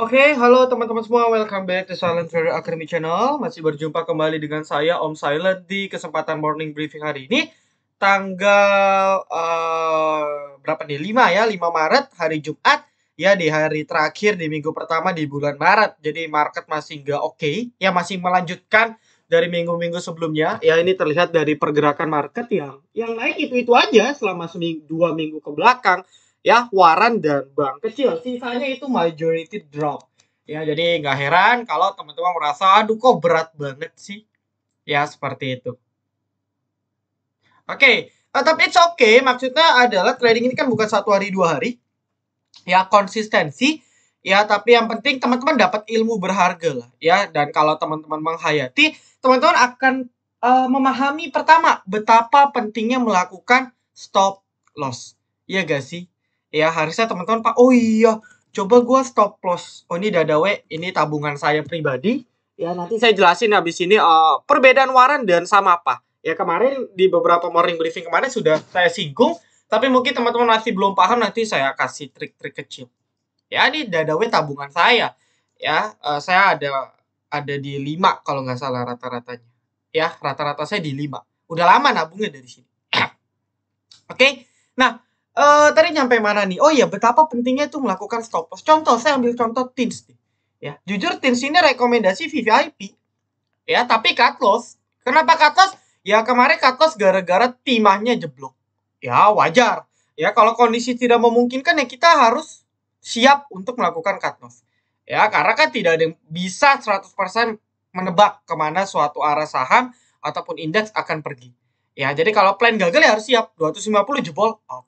Oke, halo teman-teman semua, welcome back to Silent Trader Academy Channel. Masih berjumpa kembali dengan saya, Om Silent, di kesempatan morning briefing hari ini. Tanggal berapa nih? 5 ya, 5 Maret, hari Jumat. Ya, di hari terakhir di minggu pertama di bulan Maret. Jadi market masih nggak oke, ya masih melanjutkan dari minggu-minggu sebelumnya. Ya, ini terlihat dari pergerakan market yang naik itu-itu aja selama seminggu, 2 minggu ke belakang. Ya, waran dan bank kecil, sisanya itu majority drop. Ya, jadi nggak heran kalau teman-teman merasa, aduh kok berat banget sih. Ya, seperti itu. Oke, tapi it's okay. Maksudnya adalah trading ini kan bukan 1 hari 2 hari. Ya, konsistensi. Ya, tapi yang penting teman-teman dapat ilmu berharga lah. Ya, dan kalau teman-teman menghayati, teman-teman akan memahami pertama betapa pentingnya melakukan stop loss. Iya gak sih? Ya, harusnya teman-teman Pak, oh iya, coba gua stop loss. Oh, ini Dadawe, ini tabungan saya pribadi. Ya, nanti saya jelasin habis ini perbedaan waran dan sama apa. Ya, kemarin di beberapa morning briefing kemarin sudah saya singgung, tapi mungkin teman-teman masih belum paham, nanti saya kasih trik-trik kecil. Ya, ini Dadawe tabungan saya. Ya, saya ada di 5 kalau nggak salah rata-ratanya. Ya, rata-rata saya di 5. Udah lama nabungnya dari sini. Oke. Nah, tadi nyampe mana nih? Oh iya, betapa pentingnya itu melakukan stop loss. Contoh, saya ambil contoh TINS nih. Ya, jujur TINS ini rekomendasi VVIP. Ya, tapi cut loss. Kenapa cut loss? Ya, kemarin cut loss gara-gara timahnya jeblok. Ya, wajar. Ya, kalau kondisi tidak memungkinkan ya kita harus siap untuk melakukan cut loss. Ya, karena kan tidak ada yang bisa 100% menebak kemana suatu arah saham ataupun indeks akan pergi. Ya, jadi kalau plan gagal ya harus siap. 250 jebol out.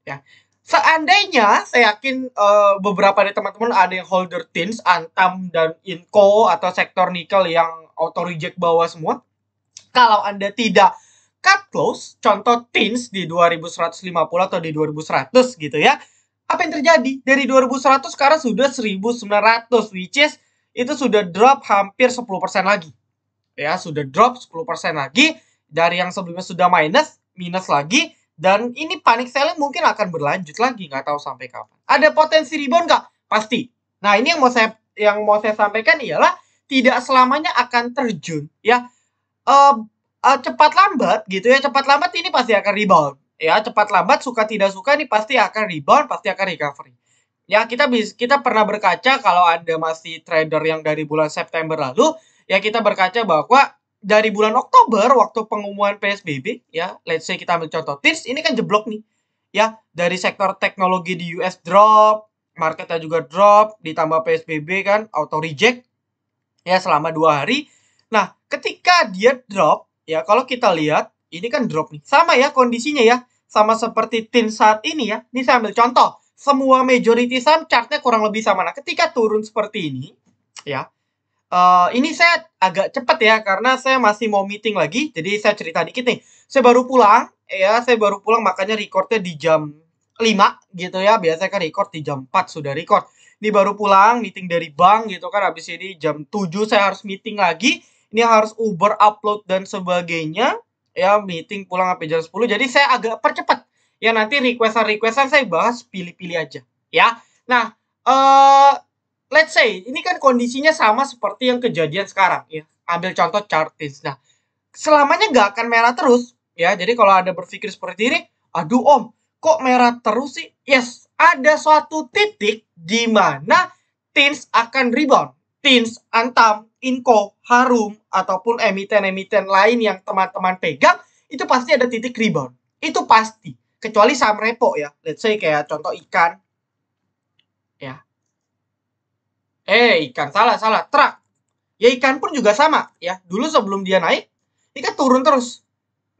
Ya. Seandainya saya yakin beberapa dari teman-teman ada yang holder TINS, Antam dan Inco atau sektor nikel yang auto reject bawah semua. Kalau Anda tidak cut close, contoh TINS di 2150 atau di 2100 gitu ya. Apa yang terjadi? Dari 2100 sekarang sudah 1900, which is itu sudah drop hampir 10% lagi. Ya, sudah drop 10% lagi dari yang sebelumnya sudah minus lagi. Dan ini panic selling mungkin akan berlanjut lagi, nggak tahu sampai kapan. Ada potensi rebound nggak? Pasti. Nah, ini yang mau saya sampaikan ialah tidak selamanya akan terjun, ya. Cepat lambat gitu ya, cepat lambat ini pasti akan rebound. Ya, cepat lambat suka tidak suka ini pasti akan rebound, pasti akan recovery. Ya, kita pernah berkaca kalau Anda masih trader yang dari bulan September lalu, ya kita berkaca bahwa dari bulan Oktober waktu pengumuman PSBB, ya, let's say kita ambil contoh TIRS, ini kan jeblok nih. Ya, dari sektor teknologi di US drop, marketnya juga drop, ditambah PSBB kan auto reject ya selama 2 hari. Nah, ketika dia drop, ya kalau kita lihat ini kan drop nih, sama ya kondisinya ya, sama seperti TIN saat ini ya. Ini saya ambil contoh, semua majority saham chartnya kurang lebih sama. Nah, ketika turun seperti ini, ya, ini saya agak cepat ya karena saya masih mau meeting lagi. Jadi saya cerita dikit nih. Saya baru pulang, ya, saya baru pulang makanya recordnya di jam 5 gitu ya. Biasanya kan record di jam 4 sudah record. Ini baru pulang meeting dari bank gitu kan, habis ini jam 7 saya harus meeting lagi. Ini harus Uber upload dan sebagainya. Ya, meeting pulang sampai jam 10. Jadi saya agak percepat. Ya, nanti requestan saya bahas pilih-pilih aja, ya. Nah, let's say ini kan kondisinya sama seperti yang kejadian sekarang ya. Ambil contoh chart TINS. Nah, selamanya nggak akan merah terus ya. Jadi kalau ada berpikir seperti ini, aduh Om, kok merah terus sih? Yes, ada suatu titik di mana TINS akan rebound. TINS, Antam, Inco, Harum, ataupun emiten-emiten lain yang teman-teman pegang, itu pasti ada titik rebound. Itu pasti. Kecuali saham repo ya. Let's say kayak contoh ikan. Ya. Ikan. Salah. Truk. Ya, ikan pun juga sama ya. Dulu sebelum dia naik, ini kan turun terus.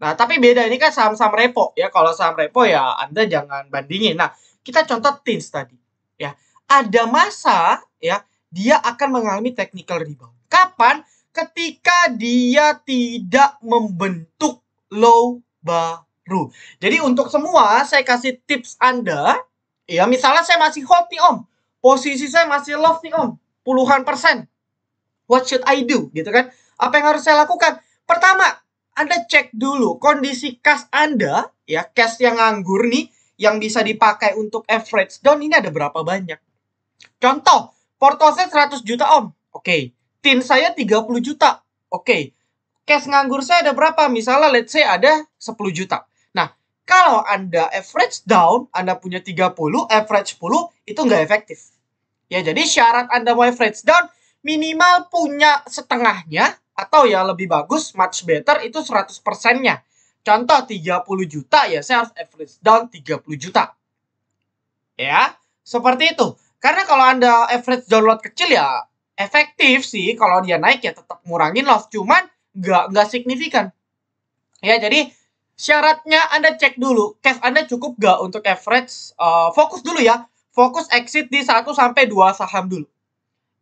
Nah, tapi beda, ini kan saham-saham repo ya. Kalau saham repo ya Anda jangan bandingin. Nah, kita contoh TINS tadi ya. Ada masa ya dia akan mengalami technical rebound. Kapan? Ketika dia tidak membentuk low baru. Jadi untuk semua saya kasih tips Anda ya, misalnya saya masih hold nih Om. Posisi saya masih low nih Om. Puluhan persen. What should I do? Gitu kan. Apa yang harus saya lakukan? Pertama, Anda cek dulu kondisi cash Anda, ya, cash yang nganggur nih, yang bisa dipakai untuk average down ini ada berapa banyak. Contoh, Porto saya 100 juta om. Oke. Tin saya 30 juta. Oke. Cash nganggur saya ada berapa? Misalnya let's say ada 10 juta. Nah, kalau Anda average down, Anda punya 30, average 10, itu nggak efektif. Ya, jadi syarat Anda mau average down, minimal punya setengahnya, atau ya lebih bagus, much better, itu 100%-nya. Contoh 30 juta, ya saya harus average down 30 juta. Ya, seperti itu. Karena kalau Anda average down lot kecil ya efektif sih. Kalau dia naik ya tetap ngurangin loss. Cuman nggak signifikan. Ya, jadi syaratnya Anda cek dulu. Cash Anda cukup nggak untuk average. Fokus dulu ya. Fokus exit di 1-2 saham dulu.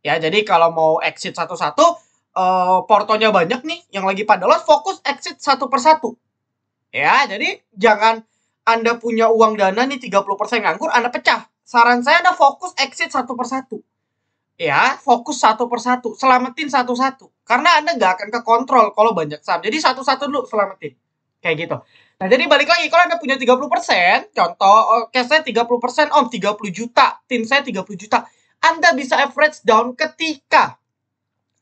Ya, jadi kalau mau exit satu-satu, portonya banyak nih yang lagi pada loss, fokus exit satu persatu. Ya, jadi jangan Anda punya uang dana nih 30% nganggur, Anda pecah. Saran saya Anda fokus exit satu persatu. Ya, fokus satu persatu. Selamatin satu-satu. Karena Anda nggak akan kekontrol kalau banyak saham. Jadi satu-satu dulu selamatin. Kayak gitu. Nah, jadi balik lagi. Kalau Anda punya 30%, contoh, cash saya 30%, om 30 juta. Tin saya 30 juta. Anda bisa average down ketika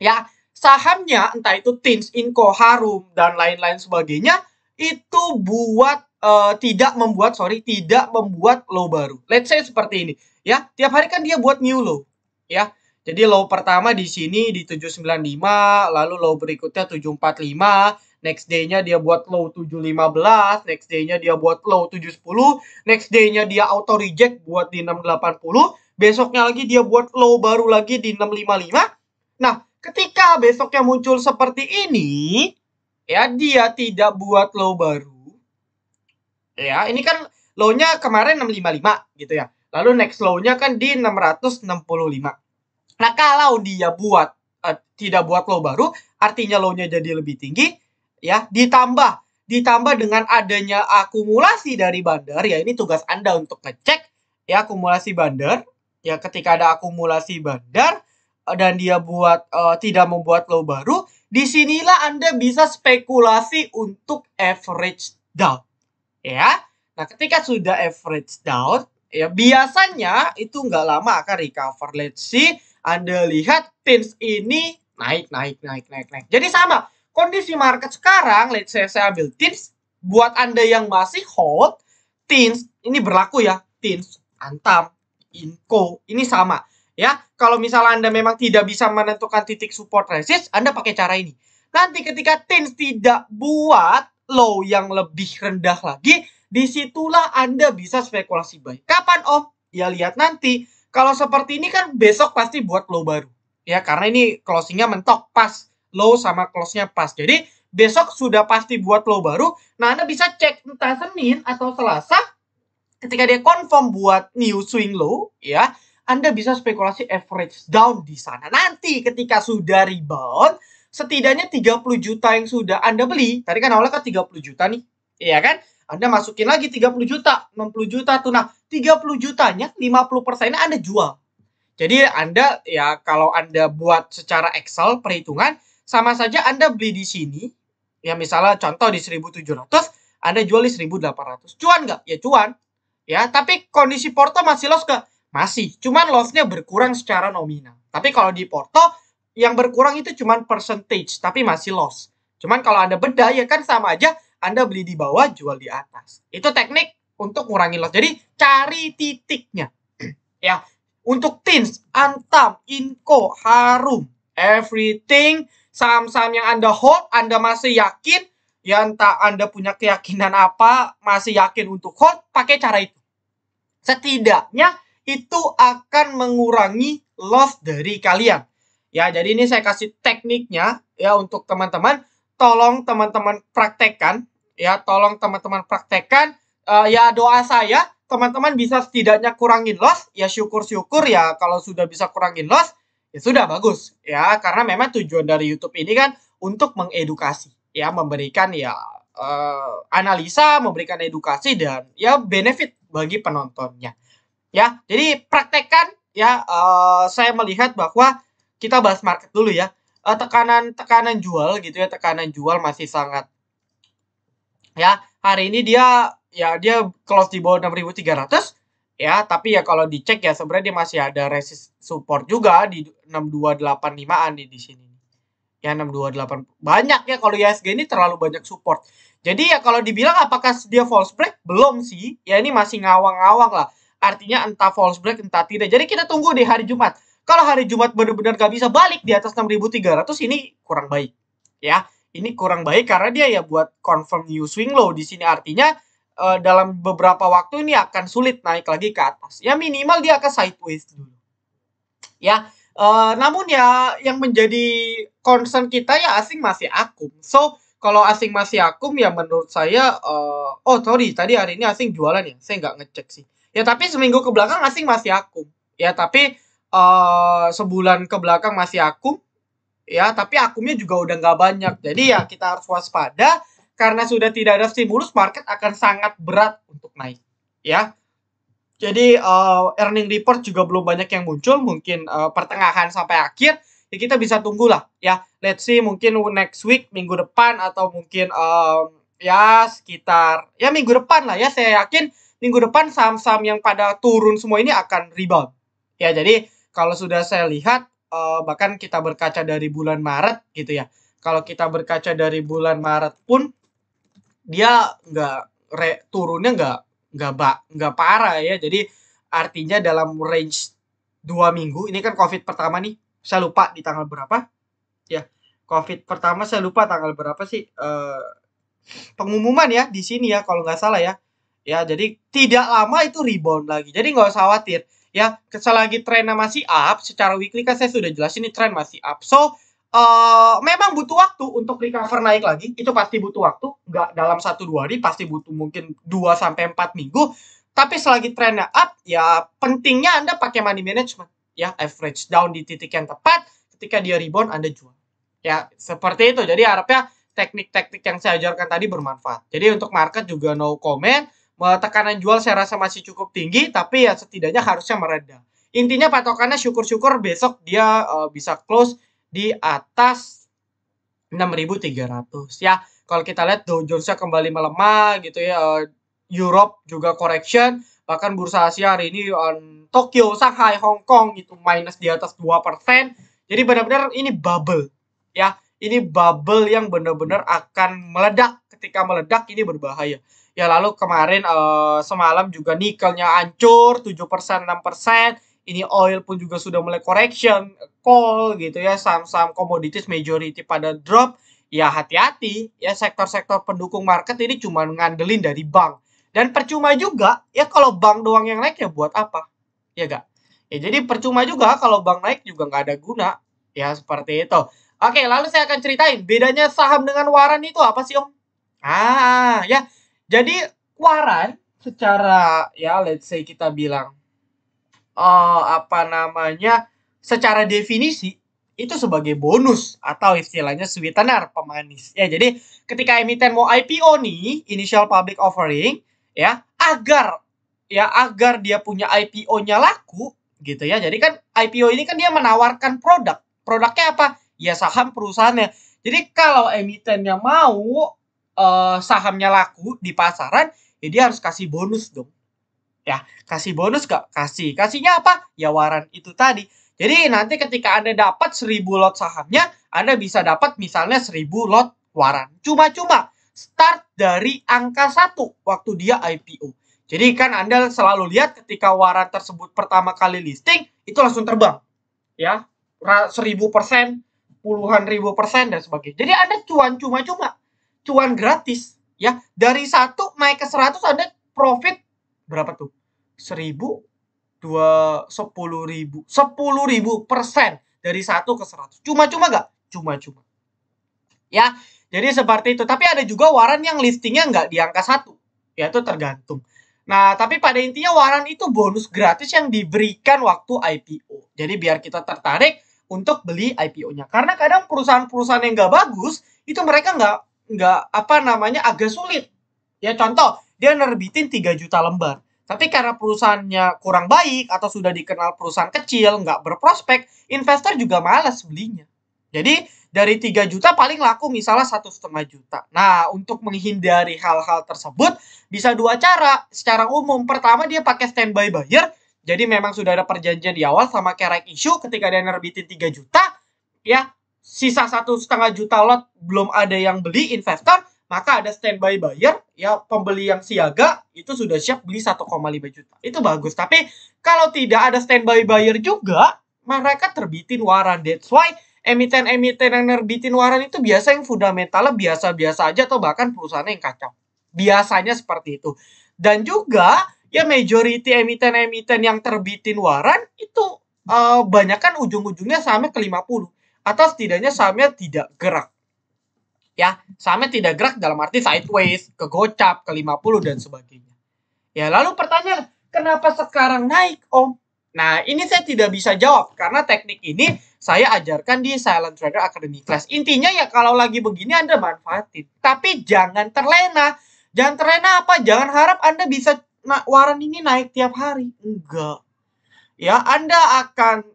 ya sahamnya, entah itu Tins, Inco, Harum, dan lain-lain sebagainya, itu tidak membuat low baru. Let's say seperti ini, ya. Tiap hari kan dia buat new low, ya. Jadi low pertama di sini di 795, lalu low berikutnya 745, next day-nya dia buat low 715, next day-nya dia buat low 710, next day-nya dia auto reject buat di 680, besoknya lagi dia buat low baru lagi di 655. Nah, ketika besoknya muncul seperti ini, ya dia tidak buat low baru. Ya, ini kan low-nya kemarin 655 gitu ya. Lalu next low-nya kan di 665. Nah, kalau dia tidak buat low baru, artinya low-nya jadi lebih tinggi, ya. Ditambah dengan adanya akumulasi dari bandar, ya ini tugas Anda untuk ngecek ya akumulasi bandar. Ya, ketika ada akumulasi bandar dan dia tidak membuat low baru, disinilah Anda bisa spekulasi untuk average down. Ya, nah ketika sudah average down, ya biasanya itu nggak lama akan recover. Let's see, Anda lihat Tins ini naik. Jadi sama, kondisi market sekarang, let's say saya ambil Tins, buat Anda yang masih hold, Tins, ini berlaku ya, Tins, Antam, Inco, ini sama. Ya, kalau misalnya Anda memang tidak bisa menentukan titik support resist, Anda pakai cara ini. Nanti ketika Tins tidak buat low yang lebih rendah lagi, disitulah Anda bisa spekulasi buy. Kapan om? Ya lihat nanti. Kalau seperti ini kan besok pasti buat low baru. Ya, karena ini closingnya mentok pas. Low sama close-nya pas. Jadi besok sudah pasti buat low baru. Nah, Anda bisa cek entah Senin atau Selasa. Ketika dia confirm buat new swing low, ya, Anda bisa spekulasi average down di sana. Nanti ketika sudah rebound, setidaknya 30 juta yang sudah Anda beli, tadi kan awalnya kan 30 juta nih, iya kan? Anda masukin lagi 30 juta, 60 juta tuh. Nah, 30 jutanya 50%-nya Anda jual. Jadi Anda ya kalau Anda buat secara Excel perhitungan, sama saja Anda beli di sini, ya misalnya contoh di 1.700, Anda jual di 1.800. Cuan nggak? Ya cuan. Ya, tapi kondisi Porto masih loss nggak? Masih. Cuman loss-nya berkurang secara nominal. Tapi kalau di Porto, yang berkurang itu cuman percentage, tapi masih loss. Cuman kalau Anda bedah, ya kan sama aja Anda beli di bawah, jual di atas. Itu teknik untuk ngurangin loss. Jadi, cari titiknya. Ya, untuk Tins, Antam, Inco, Harum, everything, saham-saham yang Anda hold, Anda masih yakin, ya entah Anda punya keyakinan apa, masih yakin untuk hold, pakai cara itu. Setidaknya itu akan mengurangi loss dari kalian. Ya, jadi ini saya kasih tekniknya ya untuk teman-teman. Tolong teman-teman praktekkan ya, ya doa saya teman-teman bisa setidaknya kurangin loss. Ya syukur-syukur ya kalau sudah bisa kurangin loss, ya sudah bagus ya, karena memang tujuan dari YouTube ini kan untuk mengedukasi ya, memberikan ya analisa, memberikan edukasi dan ya benefit bagi penontonnya. Ya, jadi praktekkan ya. Saya melihat bahwa kita bahas market dulu ya. Tekanan jual gitu ya, tekanan jual masih sangat. Ya, hari ini dia close di bawah 6.300. ya, tapi ya kalau dicek ya sebenarnya dia masih ada resist support juga di 6285-an di sini. Ya 628 banyak ya, kalau IHSG ini terlalu banyak support. Jadi ya kalau dibilang apakah dia false break, belum sih. Ya ini masih ngawang-ngawang lah. Artinya entah false break entah tidak. Jadi kita tunggu di hari Jumat. Kalau hari Jumat benar-benar gak bisa balik di atas 6.300, ini kurang baik. Ya, ini kurang baik karena dia ya buat confirm new swing low di sini, artinya dalam beberapa waktu ini akan sulit naik lagi ke atas. Ya minimal dia akan sideways dulu. Ya, namun ya yang menjadi concern kita ya asing masih akum. So, kalau asing masih akum ya menurut saya, oh sorry, tadi hari ini asing jualan ya, saya nggak ngecek sih. Ya tapi seminggu ke belakang asing masih akum. Ya tapi sebulan ke belakang masih akum. Ya tapi akumnya juga udah nggak banyak. Jadi ya kita harus waspada karena sudah tidak ada stimulus, market akan sangat berat untuk naik. Ya, jadi earning report juga belum banyak yang muncul, mungkin pertengahan sampai akhir ya kita bisa tunggulah ya. Let's see mungkin next week, minggu depan, atau mungkin ya sekitar ya minggu depan lah ya. Saya yakin minggu depan saham-saham yang pada turun semua ini akan rebound. Ya jadi kalau sudah saya lihat bahkan kita berkaca dari bulan Maret gitu ya. Kalau kita berkaca dari bulan Maret pun dia turunnya nggak parah ya. Jadi artinya dalam range 2 minggu ini kan COVID pertama nih, saya lupa di tanggal berapa ya. COVID pertama saya lupa tanggal berapa sih pengumuman ya di sini ya kalau nggak salah ya. Ya jadi tidak lama itu rebound lagi. Jadi nggak usah khawatir ya. Selagi trennya masih up, secara weekly kan saya sudah jelas ini tren masih up. So memang butuh waktu untuk recover naik lagi, itu pasti butuh waktu, nggak dalam 1-2 hari, pasti butuh mungkin 2-4 minggu. Tapi selagi trennya up, ya pentingnya Anda pakai money management, ya average down di titik yang tepat, ketika dia rebound Anda jual. Ya seperti itu. Jadi harapnya teknik-teknik yang saya ajarkan tadi bermanfaat. Jadi untuk market juga no comment, tekanan jual saya rasa masih cukup tinggi, tapi ya setidaknya harusnya mereda. Intinya patokannya syukur-syukur besok dia bisa close di atas 6.300 ya. Kalau kita lihat Dow Jones-nya kembali melemah gitu ya, Europe juga correction, bahkan bursa Asia hari ini Tokyo, Shanghai, Hong Kong itu minus di atas 2%. Jadi benar-benar ini bubble ya. Ini bubble yang benar-benar akan meledak. Ketika meledak ini berbahaya. Ya lalu kemarin semalam juga nikelnya hancur 7%, 6%. Ini oil pun juga sudah mulai correction, coal gitu ya, saham-saham commodities majority pada drop. Ya hati-hati ya, sektor-sektor pendukung market ini cuma ngandelin dari bank. Dan percuma juga ya kalau bank doang yang naik, ya buat apa? Ya gak? Ya jadi percuma juga kalau bank naik juga nggak ada guna. Ya seperti itu. Oke, lalu saya akan ceritain bedanya saham dengan waran itu apa sih Om? Ya. Jadi waran secara ya let's say kita bilang secara definisi itu sebagai bonus atau istilahnya sweetener, pemanis. Ya, jadi ketika emiten mau IPO nih, initial public offering, ya, agar dia punya IPO-nya laku gitu ya. Jadi kan IPO ini kan dia menawarkan produk. Produknya apa? Ya saham perusahaannya. Jadi kalau emitennya mau sahamnya laku di pasaran, ya dia harus kasih bonus dong. Ya, kasih bonus gak? Kasihnya apa? Ya waran itu tadi. Jadi nanti ketika Anda dapat 1000 lot sahamnya, Anda bisa dapat misalnya 1000 lot waran. Cuma-cuma start dari angka 1 waktu dia IPO. Jadi kan Anda selalu lihat ketika waran tersebut pertama kali listing, itu langsung terbang. Ya, 1000%, puluhan ribu persen dan sebagainya. Jadi Anda cuan cuma-cuma. Cuan gratis. Ya, dari 1 naik ke 100 Anda profit berapa tuh? 1000, 10.000 persen dari 1 ke 100. Cuma-cuma gak? Cuma-cuma. Ya, jadi seperti itu. Tapi ada juga waran yang listingnya nggak di angka 1. Ya, itu tergantung. Nah, tapi pada intinya waran itu bonus gratis yang diberikan waktu IPO. Jadi biar kita tertarik untuk beli IPO-nya. Karena kadang perusahaan-perusahaan yang nggak bagus, itu mereka nggak agak sulit. Ya, contoh, dia nerbitin 3 juta lembar. Tapi karena perusahaannya kurang baik atau sudah dikenal perusahaan kecil, nggak berprospek, investor juga malas belinya. Jadi Dari 3 juta paling laku misalnya 1,5 juta. Nah, untuk menghindari hal-hal tersebut bisa dua cara secara umum. Pertama, dia pakai standby buyer. Jadi memang sudah ada perjanjian di awal sama kayak right issue ketika dia nerbitin 3 juta, ya sisa 1,5 juta lot belum ada yang beli investor, maka ada standby buyer, ya pembeli yang siaga itu sudah siap beli 1,5 juta. Itu bagus. Tapi kalau tidak ada standby buyer juga, mereka terbitin waran. That's why emiten-emiten yang nerbitin waran itu biasa yang fundamentalnya biasa-biasa aja atau bahkan perusahaannya yang kacau. Biasanya seperti itu. Dan juga ya majority emiten-emiten yang terbitin waran itu banyak kan ujung-ujungnya sahamnya ke 50 atau setidaknya sahamnya tidak gerak. Ya, sahamnya tidak gerak dalam arti sideways, ke gocap, ke 50 dan sebagainya. Ya, lalu pertanyaan, kenapa sekarang naik, Om? Nah, ini saya tidak bisa jawab karena teknik ini saya ajarkan di Silent Trader Academy Class. Intinya ya kalau lagi begini Anda manfaatin, tapi jangan terlena. Jangan terlena apa? Jangan harap Anda bisa waran ini naik tiap hari. Enggak. Ya, Anda akan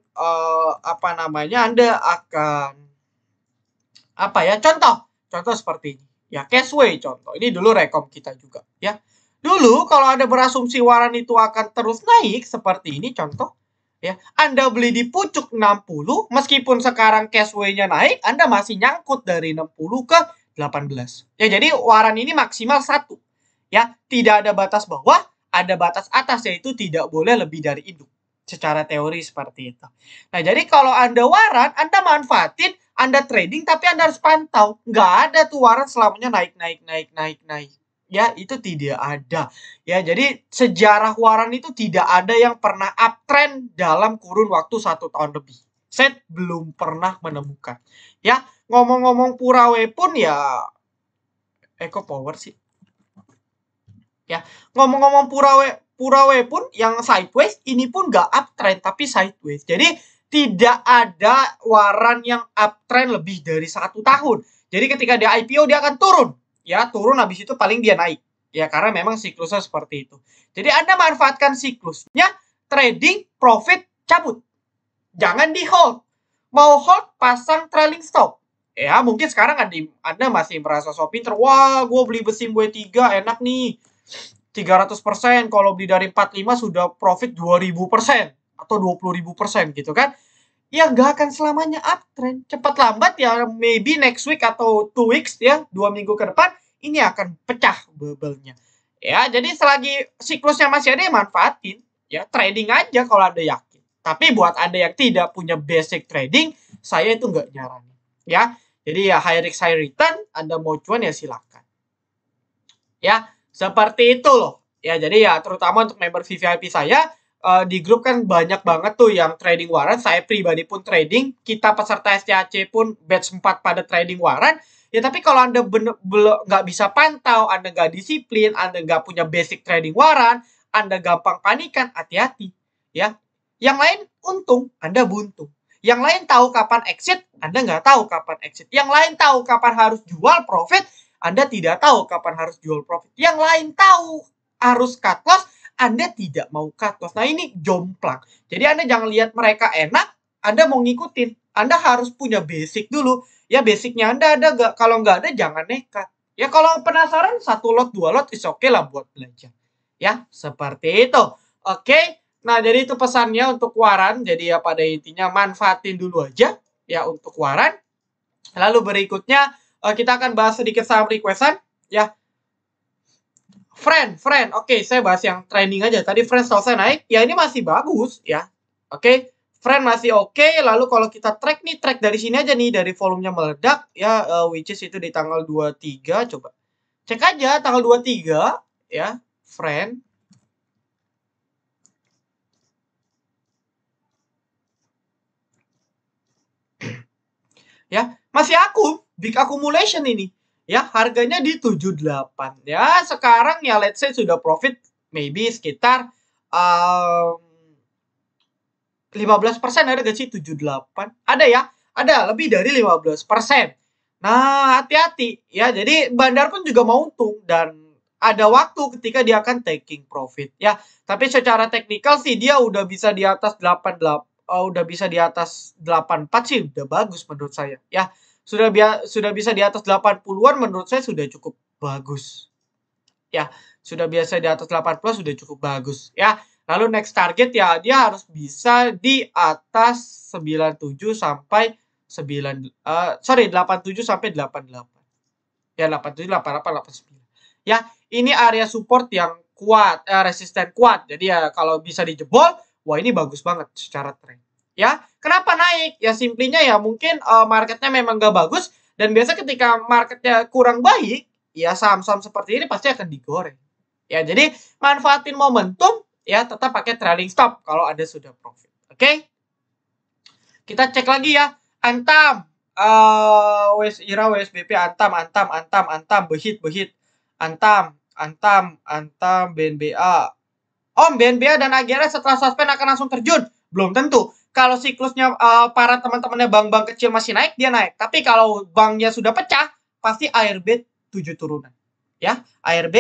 Anda akan contoh seperti ini. Ya, Cashway contoh. Ini dulu rekom kita juga, ya. Dulu kalau Anda berasumsi waran itu akan terus naik seperti ini contoh, ya. Anda beli di pucuk 60, meskipun sekarang Cashway-nya naik, Anda masih nyangkut dari 60 ke 18. Ya, jadi waran ini maksimal 1. Ya, tidak ada batas bawah, ada batas atas, yaitu tidak boleh lebih dari induk. Secara teori seperti itu. Nah, jadi kalau Anda waran, Anda manfaatin, Anda trading, tapi Anda harus pantau. Nggak ada tuh waran selamanya naik. Ya, itu tidak ada. Ya, jadi sejarah waran itu tidak ada yang pernah uptrend dalam kurun waktu 1 tahun lebih. Saya belum pernah menemukan. Ya, ngomong-ngomong Purawe pun ya Eco Power sih. Ya, ngomong-ngomong Purawe pun yang sideways, ini pun nggak uptrend tapi sideways. Jadi tidak ada waran yang uptrend lebih dari 1 tahun. Jadi ketika dia IPO dia akan turun. Ya, turun habis itu paling dia naik. Ya, karena memang siklusnya seperti itu. Jadi Anda manfaatkan siklusnya, trading, profit, cabut. Jangan di hold. Mau hold, pasang trailing stop. Ya, mungkin sekarang Anda masih merasa so pinter. Wah, gue beli Besim W3, enak nih. 300%, kalau beli dari 45 sudah profit 2000% atau 20.000% gitu kan. Ya nggak akan selamanya uptrend. Cepat lambat ya maybe next week atau 2 weeks ya, 2 minggu ke depan ini akan pecah bubble-nya. Ya, jadi selagi siklusnya masih ada ya manfaatin. Ya, trading aja kalau Anda yakin. Tapi buat Anda yang tidak punya basic trading, saya itu nggak nyaranin. Ya, jadi ya high risk high return, Anda mau cuan ya silakan. Ya, seperti itu loh. Ya, jadi ya terutama untuk member VVIP saya, di grup kan banyak banget tuh yang trading waran. Saya pribadi pun trading. Kita peserta SCAC pun batch 4 pada trading waran. Ya, tapi kalau Anda nggak bisa pantau, Anda nggak disiplin, Anda nggak punya basic trading waran, Anda gampang panikan, hati-hati. Ya, yang lain untung, Anda buntung. Yang lain tahu kapan exit, Anda nggak tahu kapan exit. Yang lain tahu kapan harus jual profit, Anda tidak tahu kapan harus jual profit. Yang lain tahu harus cut loss, Anda tidak mau cut loss. Nah, ini jomplang. Jadi Anda jangan lihat mereka enak, Anda mau ngikutin. Anda harus punya basic dulu. Ya, basicnya Anda ada gak? Kalau nggak ada, jangan nekat. Ya, kalau penasaran, 1 lot, 2 lot, is okay lah buat belajar. Ya, seperti itu. Oke. Nah, jadi itu pesannya untuk waran. Jadi ya pada intinya manfaatin dulu aja ya untuk waran. Lalu berikutnya kita akan bahas sedikit saham requestan ya. Friend. Oke, saya bahas yang trending aja. Tadi Friend selesai naik, ya ini masih bagus ya. Oke. Friend masih oke. Lalu kalau kita track dari sini aja nih, dari volumenya meledak ya, which is itu di tanggal 23. Coba cek aja tanggal 23 ya, Friend. Ya, masih big accumulation ini. Ya, harganya di 78. Ya, sekarang ya let's say sudah profit maybe sekitar 15%, ada gak sih 78? Ada ya? Ada, lebih dari 15%. Nah, hati-hati ya. Jadi bandar pun juga mau untung dan ada waktu ketika dia akan taking profit ya. Tapi secara teknikal sih dia udah bisa di atas 88, udah bisa di atas 84 sih udah bagus menurut saya ya. sudah bisa di atas 80-an menurut saya sudah cukup bagus. Ya, sudah biasa di atas 80 sudah cukup bagus ya. Lalu next target ya dia harus bisa di atas 97 sampai 87 sampai 88. Ya 87, 88, 89. Ya, ini area support yang kuat, resisten kuat. Jadi ya kalau bisa dijebol, wah ini bagus banget secara trend. Ya, kenapa naik? Ya simplinya ya mungkin marketnya memang gak bagus dan biasa ketika marketnya kurang baik, ya saham-saham seperti ini pasti akan digoreng. Ya, jadi manfaatin momentum ya, tetap pakai trailing stop kalau ada sudah profit. Oke? Kita cek lagi ya. Antam, WSIRA, WSBP, Antam, Behit, Antam, BNBA. BNBA dan Agera setelah suspend akan langsung terjun? Belum tentu. Kalau siklusnya para teman-temannya bank-bank kecil masih naik, dia naik. Tapi kalau banknya sudah pecah, pasti ARB 7 turunan. Ya, ARB.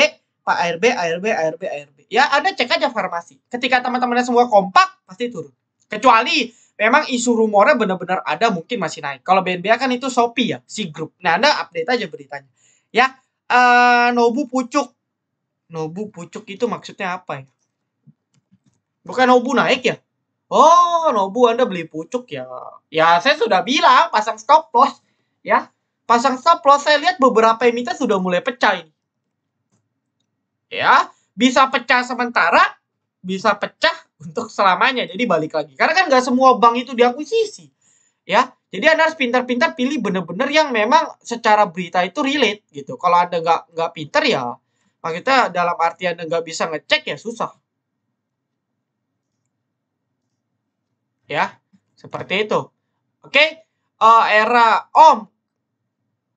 Ya, Anda cek aja farmasi. Ketika teman-temannya semua kompak, pasti turun. Kecuali memang isu rumornya benar-benar ada, mungkin masih naik. Kalau BNBA kan itu Shopee ya, si grup. Nah, Anda update aja beritanya. Ya, Nobu pucuk. Nobu pucuk itu maksudnya apa ya? Bukan Nobu naik ya? Oh, Nobu Anda beli pucuk ya. Ya, saya sudah bilang pasang stop loss. Ya, pasang stop loss. Saya lihat beberapa emiten sudah mulai pecah ini. Ya, bisa pecah sementara, bisa pecah untuk selamanya. Jadi balik lagi. Karena kan nggak semua bank itu diakuisisi. Ya, jadi Anda harus pintar-pintar pilih bener-bener yang memang secara berita itu relate gitu. Kalau Anda nggak pintar ya, maksudnya dalam arti Anda nggak bisa ngecek ya susah. Ya, seperti itu. Oke, era Om.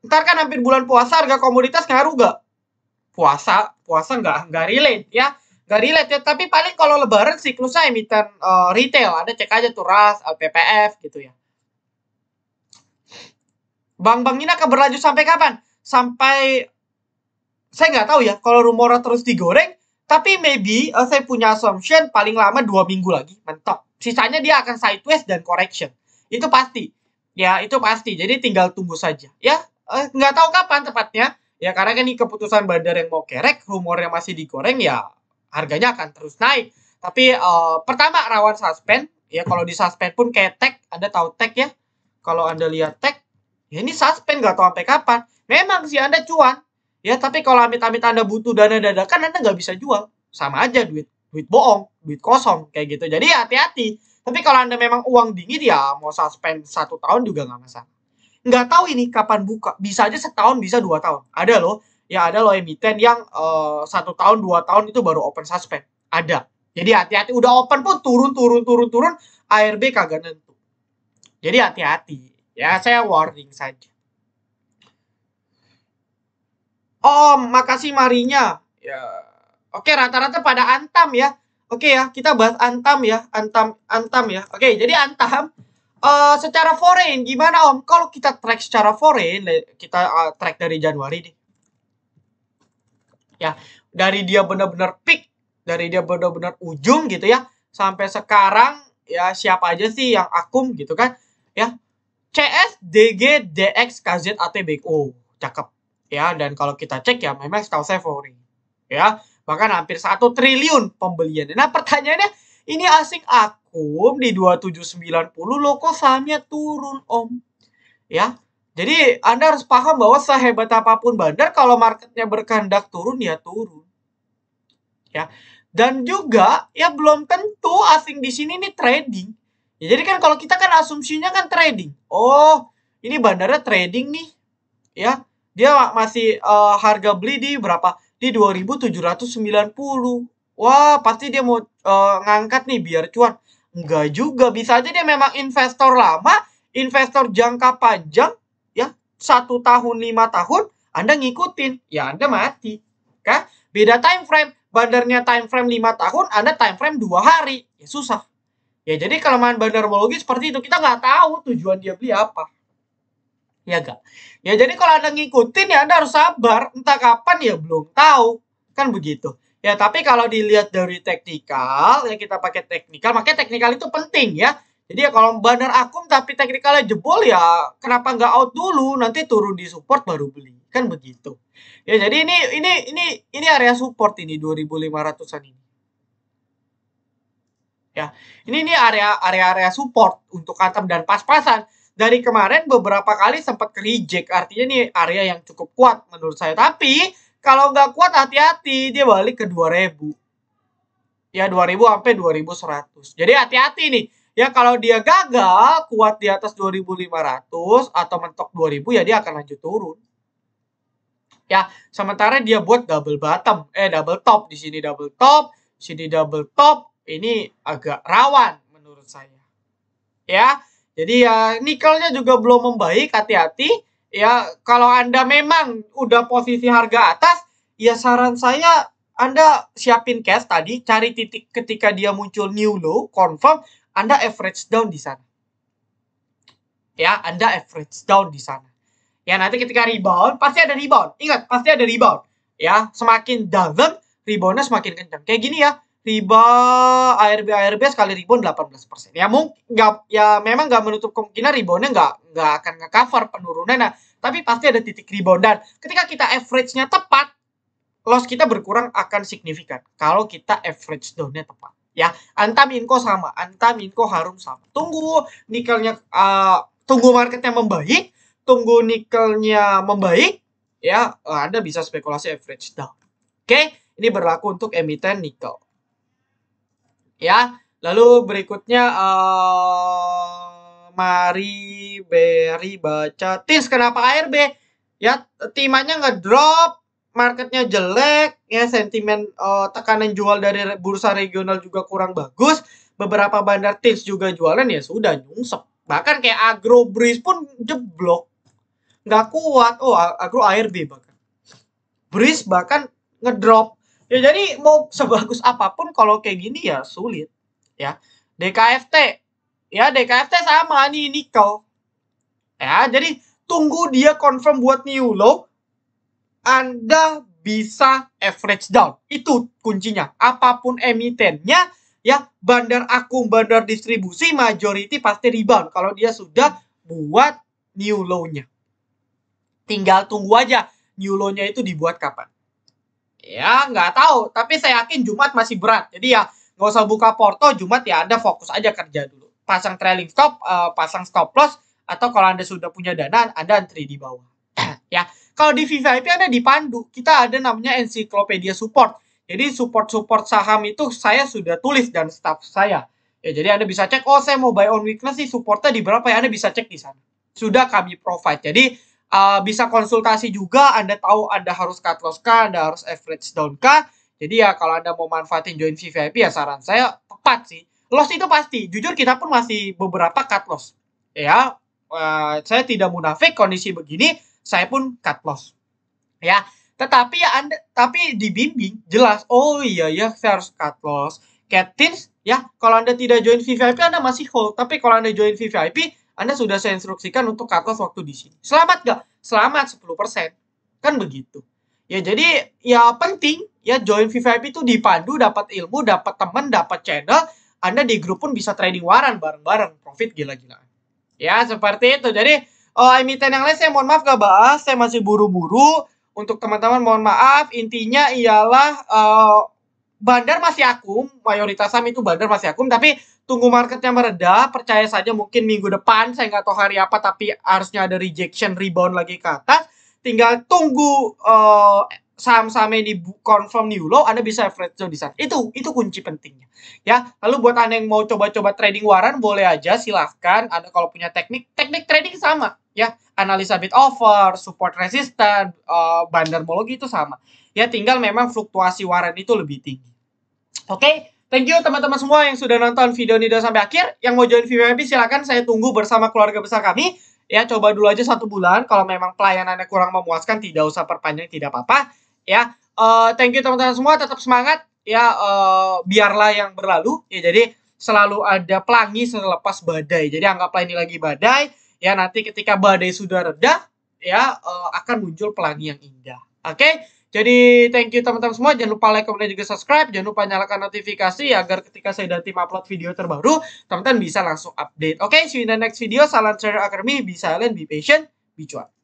Ntar kan hampir bulan puasa, harga komoditas ngaruh gak? Puasa nggak relate ya, nggak relate ya. Tapi paling kalau lebaran siklusnya emiten retail, Anda cek aja tuh RAS, LPPF gitu ya. Bank-bank ini akan berlanjut sampai kapan? Sampai saya nggak tahu ya. Kalau rumornya terus digoreng, tapi maybe saya punya assumption paling lama 2 minggu lagi mentok. Sisanya dia akan sideways dan correction. Itu pasti. Ya, itu pasti. Jadi tinggal tunggu saja. Ya, nggak tahu kapan tepatnya. Ya, karena kan ini keputusan bandar yang mau kerek, rumornya masih digoreng, ya harganya akan terus naik. Tapi pertama rawan suspend. Ya, kalau di suspend pun kayak tech, Anda tahu tech ya. Kalau Anda lihat tech, ya ini suspend nggak tahu sampai kapan. Memang sih Anda cuan. Ya, tapi kalau amit-amit Anda butuh dana dadakan, Anda nggak bisa jual. Sama aja duit bohong, duit kosong, kayak gitu. Jadi hati-hati. Tapi kalau Anda memang uang dingin, ya mau suspend 1 tahun juga nggak masalah. Nggak tahu ini kapan buka. Bisa aja setahun, bisa 2 tahun. Ada loh. Ya ada loh emiten yang 1 tahun, 2 tahun itu baru open suspend. Ada. Jadi hati-hati. Udah open pun turun. ARB kagak nentu. Jadi hati-hati. Ya, saya warning saja. Makasih Marinya. Ya. Oke, rata-rata pada Antam ya. Oke ya, kita bahas Antam ya. Antam ya. Oke, jadi Antam secara foreign gimana Om? Kalau kita track secara foreign, kita track dari Januari nih. Ya, dari dia benar-benar peak, dari dia benar-benar ujung gitu ya, sampai sekarang ya siapa aja sih yang akum gitu kan? Ya. CS, DG, DX, KZ, ATB. Oh, cakep. Ya, dan kalau kita cek ya memang setahu saya foreign. Ya, bahkan hampir 1 triliun pembeliannya. Nah, pertanyaannya, ini asing akum di 2790 loh kok sahamnya turun Om. Ya, jadi Anda harus paham bahwa sehebat apapun bandar, kalau marketnya berkehendak turun ya turun. Ya, dan juga ya belum tentu asing di sini nih trading. Ya, jadi kan kalau kita kan asumsinya kan trading. Oh, ini bandarnya trading nih. Ya, dia masih harga beli di berapa? Di 2790. Wah, pasti dia mau ngangkat nih biar cuan. Enggak juga, bisa aja dia memang investor lama, investor jangka panjang, ya 1 tahun, 5 tahun, Anda ngikutin, ya Anda mati. Kan? Beda time frame, bandarnya time frame 5 tahun, Anda time frame 2 hari, ya susah. Ya jadi kelemahan bandarmologi seperti itu, kita nggak tahu tujuan dia beli apa. Ya enggak. Ya jadi kalau Anda ngikutin ya Anda harus sabar, entah kapan ya belum tahu. Kan begitu. Ya tapi kalau dilihat dari teknikal, ya kita pakai teknikal, makanya teknikal itu penting ya. Jadi ya kalau bandar akum tapi teknikalnya jebol ya kenapa nggak out dulu, nanti turun di support baru beli. Kan begitu. Ya jadi ini area support ini 2500-an ini. Ya. Ini area support untuk Atom dan pas-pasan. Dari kemarin beberapa kali sempat ke reject, artinya ini area yang cukup kuat menurut saya. Tapi kalau nggak kuat hati-hati, dia balik ke 2000. Ya 2000 sampai 2100. Jadi hati-hati nih. Ya kalau dia gagal kuat di atas 2500 atau mentok 2000 ya dia akan lanjut turun. Ya, sementara dia buat double bottom, double top, di sini double top, sini double top, ini agak rawan menurut saya. Ya. Jadi ya nikelnya juga belum membaik, hati-hati. Ya, kalau Anda memang udah posisi harga atas, ya saran saya Anda siapin cash tadi, cari titik ketika dia muncul new low, confirm, Anda average down di sana. Ya, Anda average down di sana. Ya, nanti ketika rebound, pasti ada rebound. Ingat, pasti ada rebound. Ya, semakin dalam, reboundnya semakin kencang. Kayak gini ya, ARB sekali rebound 18%. Ya, memang nggak menutup kemungkinan reboundnya nggak akan nge-cover penurunan. Nah, tapi pasti ada titik rebound. Dan ketika kita average-nya tepat, loss kita berkurang akan signifikan. Kalau kita average down-nya tepat. Ya, Antam Inco sama. Antam Inco Harum sama. Tunggu nikelnya, tunggu marketnya membaik, tunggu nikelnya membaik, ya Anda bisa spekulasi average down. Oke, ini berlaku untuk emiten nikel. Ya, lalu berikutnya mari Berry baca TIS. Kenapa ARB? Ya, timannya ngedrop, marketnya jelek, ya sentimen tekanan jual dari bursa regional juga kurang bagus. Beberapa bandar TIS juga jualan ya sudah nyungsep. Bahkan kayak Agrobris pun jeblok. Nggak kuat. Oh, Agro ARB bahkan. Breeze bahkan ngedrop. Ya jadi mau sebagus apapun kalau kayak gini ya sulit. Ya. DKFT. Ya DKFT sama nih nikel. Ya jadi tunggu dia confirm buat new low. Anda bisa average down. Itu kuncinya. Apapun emitennya, ya bandar akum, bandar distribusi, majority pasti rebound. Kalau dia sudah buat new low-nya. Tinggal tunggu aja new low-nya itu dibuat kapan. Ya, nggak tahu. Tapi saya yakin Jumat masih berat. Jadi ya, nggak usah buka porto Jumat ya. Anda fokus aja kerja dulu. Pasang trailing stop, pasang stop loss. Atau kalau Anda sudah punya dana, Anda antri di bawah. Ya, kalau di VVIP Anda dipandu. Kita ada namanya ensiklopedia support. Jadi support-support saham itu saya sudah tulis dan staff saya. Ya, jadi Anda bisa cek, oh saya mau buy on weakness sih, supportnya di berapa ya, Anda bisa cek di sana. Sudah kami provide. Jadi bisa konsultasi juga, Anda tahu Anda harus cut loss kah, Anda harus average down kah. Jadi ya kalau Anda mau manfaatin join VVIP ya saran saya tepat sih. Loss itu pasti, jujur kita pun masih beberapa cut loss. Ya, saya tidak munafik, kondisi begini saya pun cut loss. Ya, tetapi ya Anda dibimbing jelas, oh iya ya saya harus cut loss. Catins ya, kalau Anda tidak join VVIP Anda masih hold, tapi kalau Anda join VVIP Anda sudah saya instruksikan untuk cut loss waktu di sini. Selamat gak? Selamat 10%. Kan begitu. Ya jadi ya penting ya join VVIP itu dipandu, dapat ilmu, dapat teman, dapat channel. Anda di grup pun bisa trading waran bareng-bareng, profit gila-gilaan. Ya seperti itu. Jadi emiten yang lain saya mohon maaf gak bahas, saya masih buru-buru. Untuk teman-teman mohon maaf, intinya ialah bandar masih akum, mayoritas saham itu bandar masih akum, tapi tunggu marketnya mereda, percaya saja mungkin minggu depan, saya nggak tahu hari apa, tapi harusnya ada rejection, rebound lagi ke atas, tinggal tunggu saham-saham ini confirm new low, Anda bisa average down di sana. Itu kunci pentingnya. Ya, lalu buat Anda yang mau coba-coba trading waran, boleh aja, silahkan. Anda kalau punya teknik trading sama, ya, analisa bid offer, support resistance, bandarmologi itu sama. Ya, tinggal memang fluktuasi waran itu lebih tinggi. Oke, thank you teman-teman semua yang sudah nonton video ini sampai akhir. Yang mau join VVIP silakan, saya tunggu bersama keluarga besar kami. Ya, coba dulu aja 1 bulan. Kalau memang pelayanannya kurang memuaskan, tidak usah perpanjang, tidak apa-apa. Ya, thank you teman-teman semua, tetap semangat. Ya, biarlah yang berlalu. Ya, jadi selalu ada pelangi selepas badai. Jadi anggaplah ini lagi badai. Ya, nanti ketika badai sudah reda, ya akan muncul pelangi yang indah. Oke. Jadi thank you teman-teman semua. Jangan lupa like, comment, dan juga subscribe. Jangan lupa nyalakan notifikasi agar ketika saya dan tim upload video terbaru, teman-teman bisa langsung update. Oke, see you in the next video. Salam Trader Academy. Be silent, be patient, be cuan.